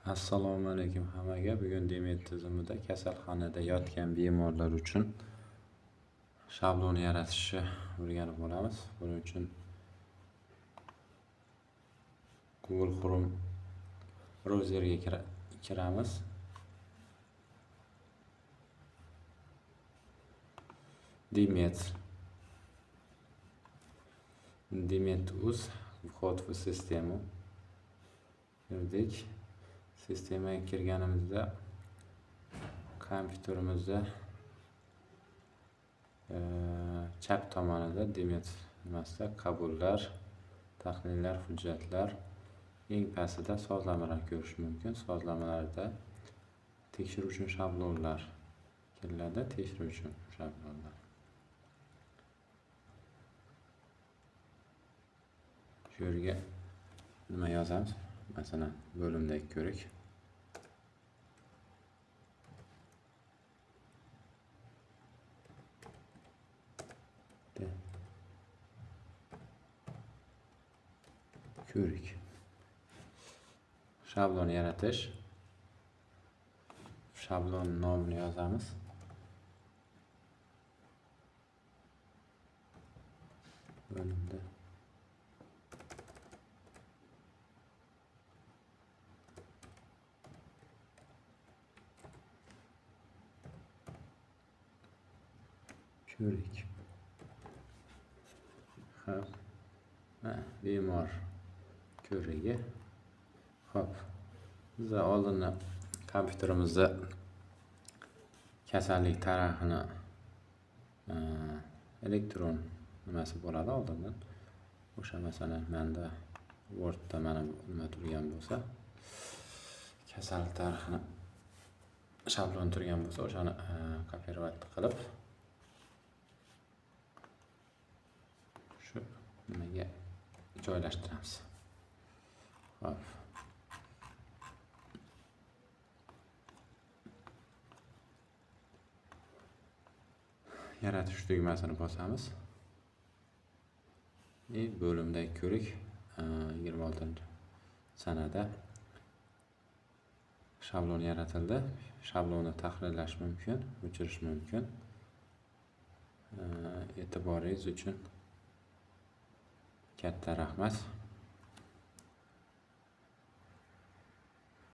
Assalomu alaykum hammaga. Bugun Demet tizimida kasalxonada yotgan bemorlar uchun shablon yaratishni o'rganib olamiz. Buning uchun Google Chrome browzeriga kiramiz. Demet.uz vход в систему. Girdik. Sistemaga kirganimizda kompyuterimizda chap tomonida Demet nimasida qabullar, tahlillar, hujjatlar, eng pastida sozlamalar ko'rish mumkin. Sozlamalarda tekshiruv uchun shablonlar keladi. Tekshiruv uchun shablonlar. Shu yerga nima yozamiz? Masalan, bo'limdagi ko'rik. Ko'rik. Shablon yaratish. Shablon nomini yozamiz. Bo'limda ko'rik. Xo'p. Bemor ko'rigi. Xo'p. Biz oldindan kompyuterimizda kasallik tarixini elektron nimasi bo'ladi oldindan. O'sha masalan menda Wordda mana nima turgan bo'lsa, kasallik tarixini shablon turgan bo'lsa, o'shani kopirovat qilib shu nimaga joylashtiramiz. Xo'p. Yaratish tugmasini bosamiz. Bo'limdagi ko'rik 26-sanada shablon yaratildi. Shablonni tahrirlash mumkin, o'chirish mumkin. E'tiboringiz uchun katta rahmat.